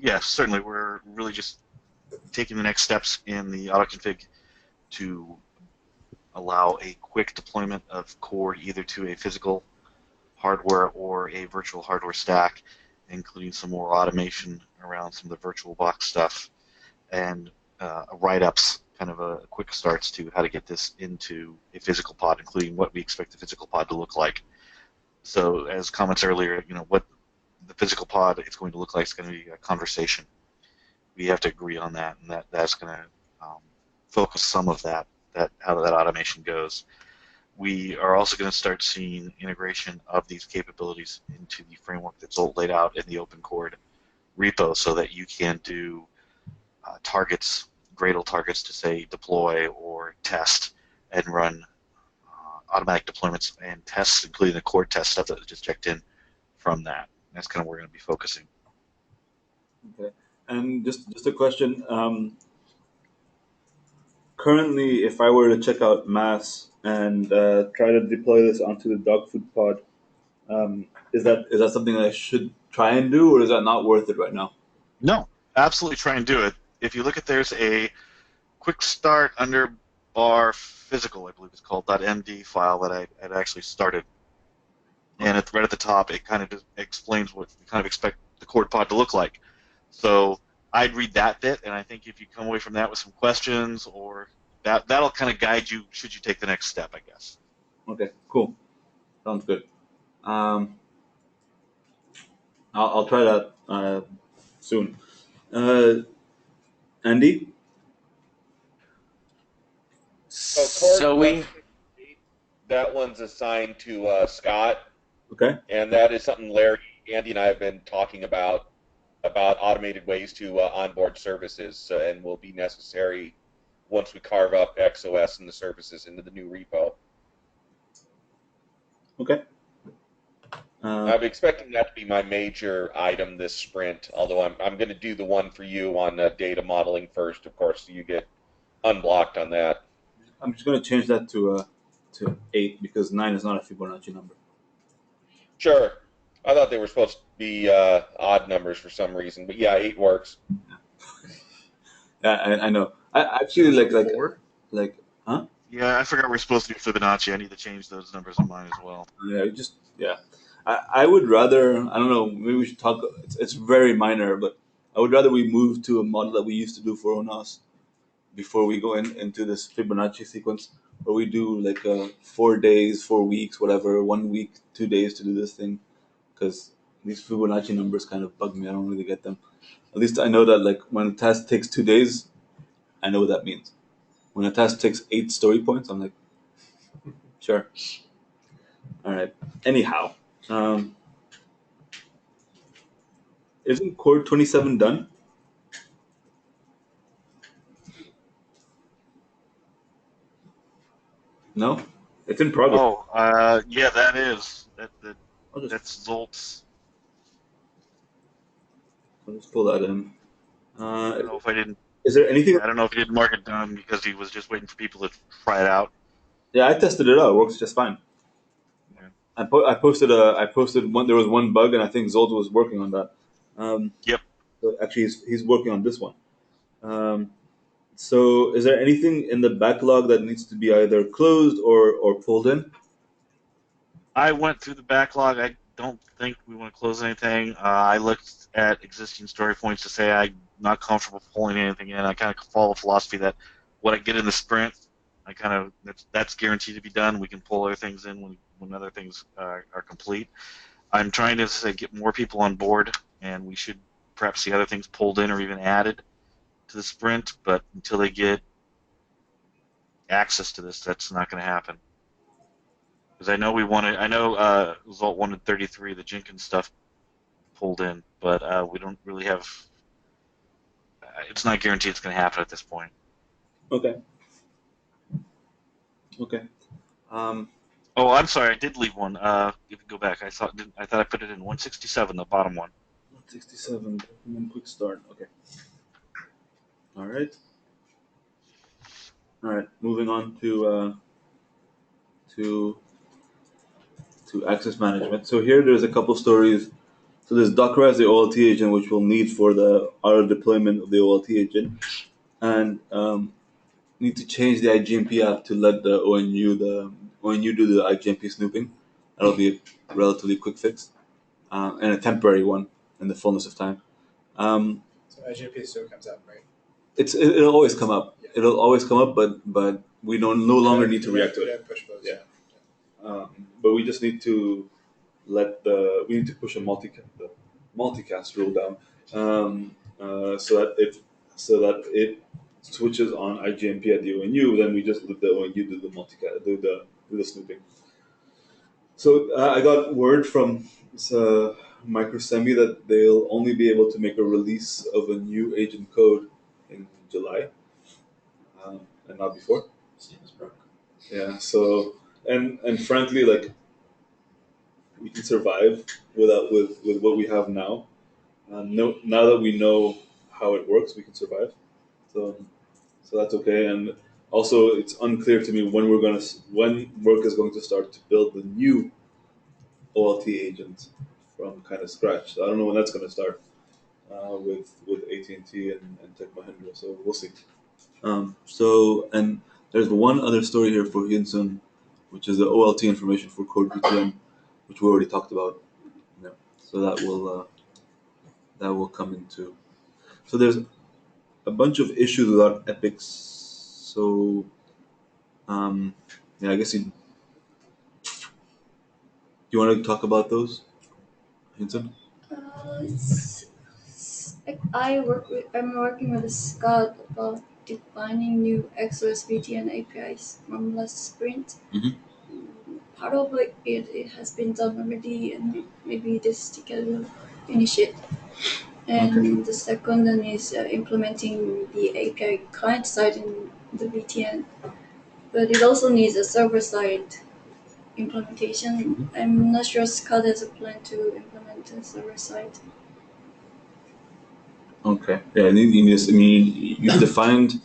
[SPEAKER 8] Yes, certainly. We're really just taking the next steps in the autoconfig to allow a quick deployment of core either to a physical hardware or a virtual hardware stack, including some more automation around some of the virtual box stuff and write-ups, kind of a quick starts to how to get this into a physical pod, including what we expect the physical pod to look like. So as comments earlier, what the physical pod is going to look like is going to be a conversation. We have to agree on that, and that's going to focus some of that how that automation goes. We are also going to start seeing integration of these capabilities into the framework that's laid out in the OpenCord repo so that you can do targets, Gradle targets to say deploy or test and run automatic deployments and tests, including the core test stuff that was just checked in from that. That's kind of where we're going to be focusing.
[SPEAKER 1] Okay. And just a question. Currently, if I were to check out Mass and try to deploy this onto the dog food pod, Is that something I should try and do, or is that not worth it right now?
[SPEAKER 8] No, absolutely try and do it. If you look at there's a quick start under bar physical, I believe it's called .md file that I had actually started, and right at the top it kind of just explains what you kind of expect the cord pod to look like. So I'd read that bit, and I think if you come away from that with some questions, or that'll kind of guide you should you take the next step, I guess.
[SPEAKER 1] Okay, cool. Sounds good. I'll try that soon. Andy?
[SPEAKER 10] So we
[SPEAKER 13] That one's assigned to Scott,
[SPEAKER 1] Okay.
[SPEAKER 13] and that is something Larry, Andy, and I have been talking about automated ways to onboard services, and will be necessary once we carve up XOS and the services into the new repo.
[SPEAKER 1] Okay.
[SPEAKER 13] I'm expecting that to be my major item this sprint, although I'm going to do the one for you on data modeling first, of course, so you get unblocked on that.
[SPEAKER 1] I'm just going to change that to 8 because 9 is not a Fibonacci number.
[SPEAKER 13] Sure. I thought they were supposed to be odd numbers for some reason, but yeah, 8 works.
[SPEAKER 1] Yeah, I know. I actually like, huh?
[SPEAKER 8] Yeah, I forgot we're supposed to do Fibonacci. I need to change those numbers on mine as well.
[SPEAKER 1] Yeah. I would rather, I don't know, maybe we should talk, it's very minor, but I would rather we move to a model that we used to do for ONOS before we go into this Fibonacci sequence, where we do like 4 days, 4 weeks, whatever, 1 week, 2 days to do this thing, because these Fibonacci numbers kind of bug me. I don't really get them. At least I know that like when a task takes 2 days, I know what that means. When a task takes 8 story points, I'm like, sure. All right. Anyhow, isn't Core 27 done? No, it's in progress.
[SPEAKER 8] Oh, yeah, that is. That's Zolt's.
[SPEAKER 1] I'll just pull that in.
[SPEAKER 8] I don't know if I didn't.
[SPEAKER 1] Is there anything?
[SPEAKER 8] I don't know if he didn't mark it done because he was just waiting for people to try it out.
[SPEAKER 1] Yeah, I tested it out. It works just fine.
[SPEAKER 8] Yeah.
[SPEAKER 1] I posted one. There was one bug, and I think Zold was working on that.
[SPEAKER 8] Yep.
[SPEAKER 1] So actually, he's working on this one. So, is there anything in the backlog that needs to be either closed or pulled in?
[SPEAKER 8] I went through the backlog. I don't think we want to close anything. I looked at existing story points to say I'm not comfortable pulling anything in. I kind of follow the philosophy that what I get in the sprint, that's guaranteed to be done. We can pull other things in when other things are complete. I'm trying to say get more people on board, and we should perhaps see other things pulled in or even added to the sprint. But until they get access to this, that's not going to happen. Because I know Zolt wanted 33 of the Jenkins stuff pulled in, but we don't really have. It's not guaranteed it's going to happen at this point.
[SPEAKER 1] Okay.
[SPEAKER 8] Oh, I'm sorry, I did leave one. You can go back. I thought I put it in 167, the bottom one.
[SPEAKER 1] 167. Quick start. Okay. All right. Moving on to access management. So here there's a couple stories. So there's Dockerize the OLT agent, which we'll need for the auto deployment of the OLT agent, and need to change the IGMP app to let the ONU do the IGMP snooping. That'll be a relatively quick fix, and a temporary one in the fullness of time.
[SPEAKER 2] So IGP still comes up, right?
[SPEAKER 1] It'll always come up. Yeah. It'll always come up, but we no longer need to react to it.
[SPEAKER 2] Push those.
[SPEAKER 1] Yeah. But we just need to push a multicast rule down, so that it switches on IGMP at the ONU. Then we just let the ONU do the multicast, do the snooping. So I got word from MicroSemi that they'll only be able to make a release of a new agent code in July, and not before. Yeah. So and frankly, like, we can survive with what we have now. Now that we know how it works, we can survive. So that's okay. And also, it's unclear to me when work is going to start to build the new OLT agent from kind of scratch. So I don't know when that's going to start with AT&T and Tech Mahindra. So we'll see. And there's one other story here for Hyunsun, which is the OLT information for Code VTN, which we already talked about. Yeah. So that will come into. So there's a bunch of issues with our epics. So yeah, I guess you want to talk about those, Hyunsun?
[SPEAKER 14] I'm working with Scott about defining new XOS VTN APIs from last sprint.
[SPEAKER 1] Mhm.
[SPEAKER 14] Part of it has been done already, and maybe this together will finish it. And the second one is implementing the API client side in the VTN, but it also needs a server side implementation. I'm not sure Scott has a plan to implement the server side.
[SPEAKER 1] Okay. Yeah, you've defined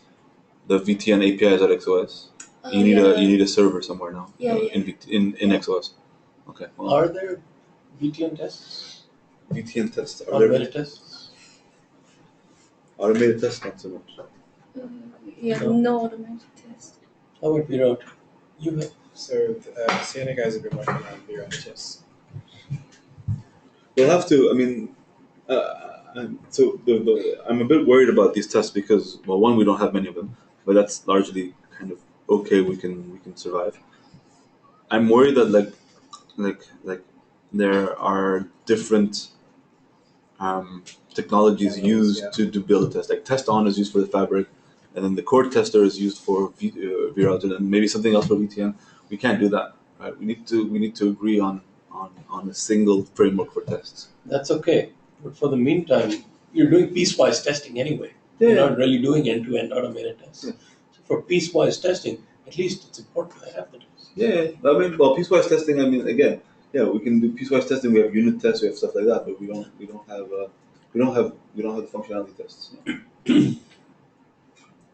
[SPEAKER 1] the VTN APIs at XOS. You need a server somewhere now.
[SPEAKER 14] Yeah,
[SPEAKER 1] in XOS. Okay. Well,
[SPEAKER 6] Are there VTN tests?
[SPEAKER 1] VTN tests.
[SPEAKER 6] Automated tests?
[SPEAKER 1] Automated tests, not so much.
[SPEAKER 14] No automated test.
[SPEAKER 6] How about Virat? You have.
[SPEAKER 2] So Sienna guys have been working on Virat tests.
[SPEAKER 1] We'll have to. So I'm a bit worried about these tests because, well, one, we don't have many of them, but that's largely kind of okay. We can survive. I'm worried that like there are different technologies used to build a test. Like test on is used for the fabric, and then the core tester is used for VRoute, and then maybe something else for VTN. We can't do that, right? We need to agree on a single framework for tests.
[SPEAKER 6] That's okay. But for the meantime, you're doing piecewise testing anyway.
[SPEAKER 1] Yeah.
[SPEAKER 6] You're not really doing end-to-end automated tests.
[SPEAKER 1] Yeah.
[SPEAKER 6] So for piecewise testing, at least it's important to have the test.
[SPEAKER 1] Yeah, piecewise testing. Again, yeah, we can do piecewise testing. We have unit tests, we have stuff like that, but we don't have the functionality tests.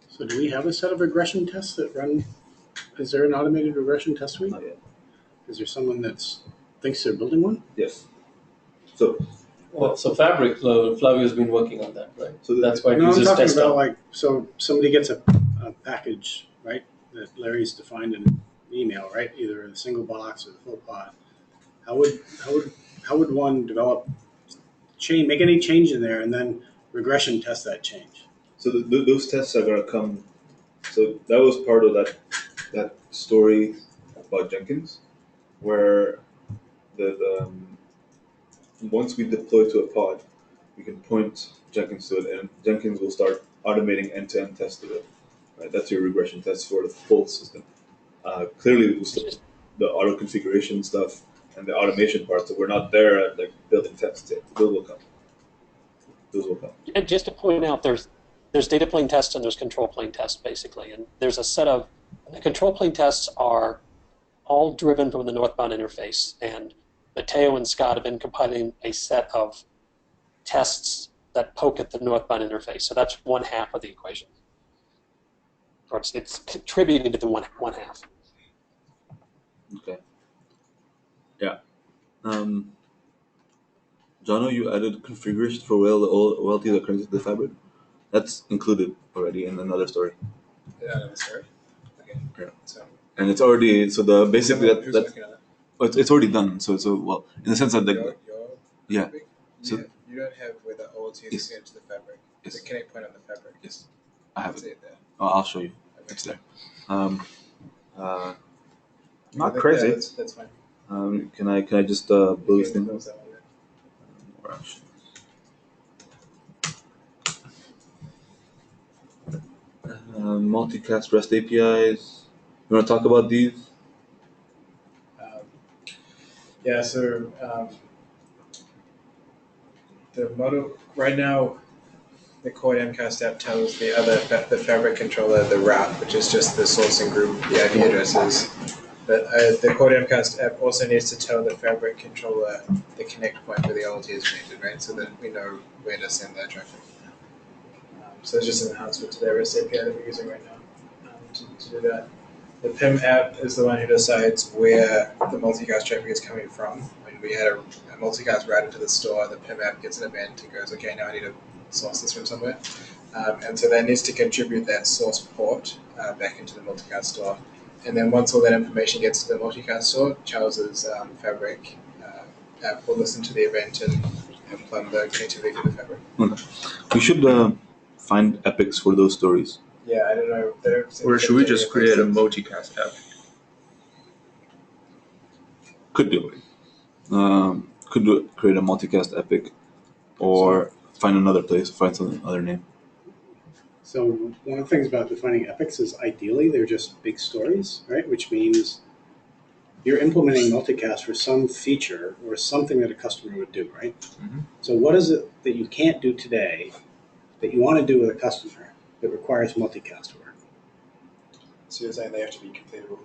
[SPEAKER 4] So do we have a set of regression tests that run? Is there an automated regression test suite?
[SPEAKER 1] Not yet.
[SPEAKER 4] Is there someone that thinks they're building one?
[SPEAKER 1] Yes. So
[SPEAKER 6] Fabric, Flavio's been working on that, right?
[SPEAKER 1] So
[SPEAKER 6] that's why it
[SPEAKER 4] I'm
[SPEAKER 6] uses
[SPEAKER 4] talking
[SPEAKER 6] test
[SPEAKER 4] about so somebody gets a package, right, that Larry's defined in an email, right? Either a single box or the full pod. How would one develop make any change in there and then regression test that change?
[SPEAKER 1] So those tests are going to come. So that was part of that story about Jenkins, where the once we deploy to a pod, we can point Jenkins to it, and Jenkins will start automating end-to-end tests of it. Right, that's your regression test for the full system. Clearly, it was the auto configuration stuff and the automation part. So we're not there at building tests yet. Those will come.
[SPEAKER 3] And just to point out, there's data plane tests and there's control plane tests, basically. And there's a set of the control plane tests are all driven from the northbound interface. And Matteo and Scott have been compiling a set of tests that poke at the northbound interface. So that's one half of the equation. Or it's contributing to the one half.
[SPEAKER 1] Okay. Yeah. Jono, you added configuration for OLT that connects to the fabric. That's included already in another story.
[SPEAKER 2] Yeah, another story. Okay.
[SPEAKER 1] Yeah.
[SPEAKER 2] So.
[SPEAKER 1] And it's already basically
[SPEAKER 2] Who's working on that?
[SPEAKER 1] It's already done. So well, in the sense that yeah. So
[SPEAKER 2] you don't have where the OLT is connected to the fabric.
[SPEAKER 1] Yes.
[SPEAKER 2] The connect point on the fabric.
[SPEAKER 1] Yes. I have it.
[SPEAKER 2] There.
[SPEAKER 1] Oh, I'll show you. Okay. It's there. Not
[SPEAKER 2] Yeah,
[SPEAKER 1] crazy.
[SPEAKER 2] that's fine.
[SPEAKER 1] Can I just build this thing? Multicast REST APIs. You want to talk about these?
[SPEAKER 2] Yeah. So the model right now, the core MCAST app tells the fabric controller the route, which is just the sourcing group, the IP addresses. But the core MCAST app also needs to tell the fabric controller the connect point where the OLT is connected, right? So that we know where to send that traffic. So it's just an enhancement to the REST API that we're using right now to do that. The PIM app is the one who decides where the multicast traffic is coming from. When we had a multicast routed to the store, the PIM app gets an event and goes, okay, now I need to source this from somewhere. And so that needs to contribute that source port back into the multicast store. And then once all that information gets to the multicast store, Charles's Fabric app will listen to the event and plumb the connectivity to the Fabric.
[SPEAKER 1] Okay. We should find epics for those stories.
[SPEAKER 2] Yeah, I don't know.
[SPEAKER 7] Or should we just create a multicast app?
[SPEAKER 1] Could do it. Create a multicast epic, or find another place, find some other name.
[SPEAKER 4] So one of the things about defining epics is ideally they're just big stories, right? Which means you're implementing multicast for some feature or something that a customer would do, right?
[SPEAKER 1] Mm-hmm.
[SPEAKER 4] So what is it that you can't do today that you want to do with a customer that requires multicast work?
[SPEAKER 2] So you're saying they have to be completable.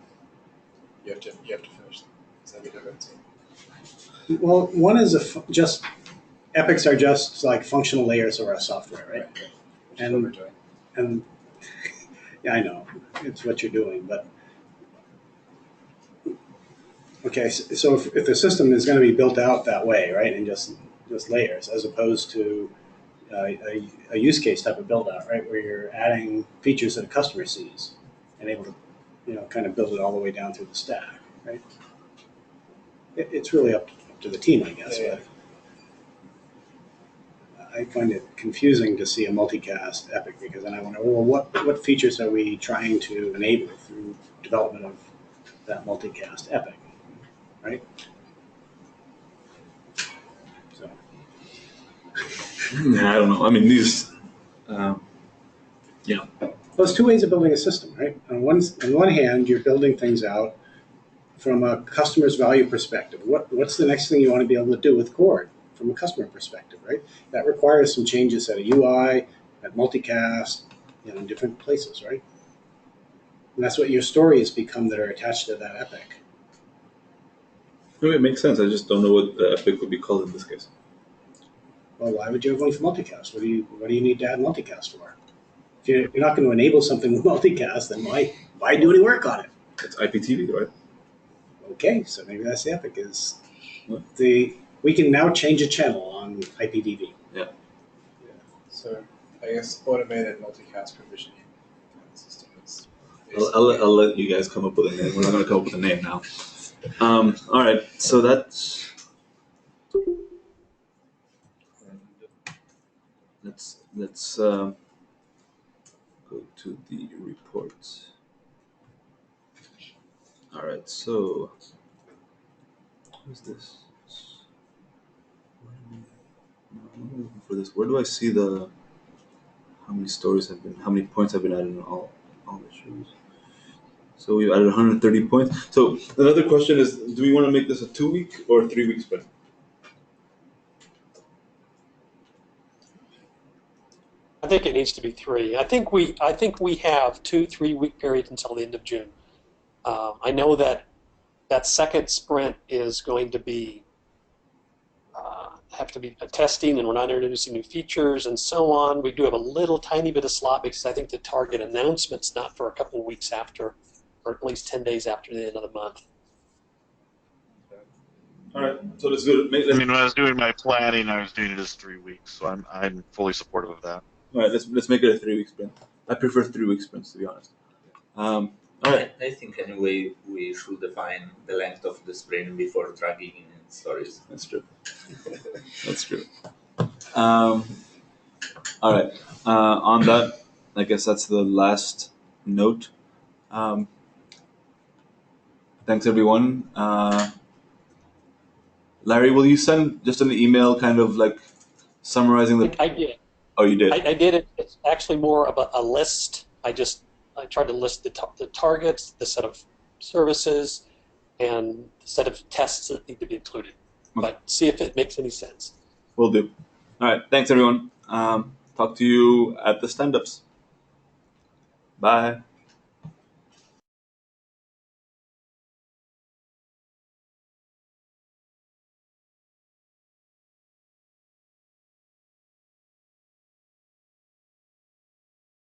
[SPEAKER 2] You have to finish them. Is that what you're saying?
[SPEAKER 4] Well, one is just epics are just like functional layers of our software, right? And yeah, I know it's what you're doing, but okay. So if the system is going to be built out that way, right, and just layers, as opposed to a use case type of build out, right, where you're adding features that a customer sees and able to, kind of build it all the way down through the stack, right? It's really up to the team, I guess.
[SPEAKER 2] Yeah.
[SPEAKER 4] But I find it confusing to see a multicast epic because then I wonder, well, what features are we trying to enable through development of that multicast epic, right? So.
[SPEAKER 1] I don't know. I mean, these, yeah.
[SPEAKER 4] Well, there's two ways of building a system, right? On one hand, you're building things out from a customer's value perspective. What's the next thing you want to be able to do with Chord from a customer perspective, right? That requires some changes at a UI, at multicast, in different places, right? And that's what your stories become that are attached to that epic.
[SPEAKER 1] No, it makes sense. I just don't know what the epic would be called in this case.
[SPEAKER 4] Well, why would you have one for multicast? What do you need to add multicast for? If you're not going to enable something with multicast, then why do any work on it?
[SPEAKER 1] It's IPTV, right?
[SPEAKER 4] Okay, so maybe that's the epic is we can now change a channel on IPTV.
[SPEAKER 1] Yeah.
[SPEAKER 2] So I guess automated multicast provisioning system is.
[SPEAKER 1] I'll let you guys come up with a name. We're not going to come up with a name now. All right, so that's. Let's go to the reports. All right, so who's this? I'm looking for this. Where do I see how many stories have been, how many points have been added in all issues? So we've added 130 points. So another question is, do we want to make this a 2-week or 3-week sprint?
[SPEAKER 3] I think it needs to be 3. I think we have 2-3 week periods until the end of June. I know that second sprint is going to be have to be testing, and we're not introducing new features and so on. We do have a little tiny bit of slot because I think the target announcement's not for a couple of weeks after, or at least 10 days after the end of the month.
[SPEAKER 1] All right, so let's do it.
[SPEAKER 8] I mean, when I was doing my planning, I was doing it as 3 weeks, so I'm fully supportive of that.
[SPEAKER 1] All right, let's make it a 3-week sprint. I prefer 3-week sprints, to be honest. All right.
[SPEAKER 11] I think anyway we should define the length of the sprint before dragging in stories.
[SPEAKER 1] That's true. That's true. All right. On that, I guess that's the last note. Thanks, everyone. Larry, will you send just an email kind of like summarizing the...
[SPEAKER 3] I did.
[SPEAKER 1] Oh, you did?
[SPEAKER 3] I did it. It's actually more of a list. I tried to list the targets, the set of services, and the set of tests that need to be included. Okay. But see if it makes any sense.
[SPEAKER 1] Will do. All right. Thanks, everyone. Talk to you at the stand-ups. Bye.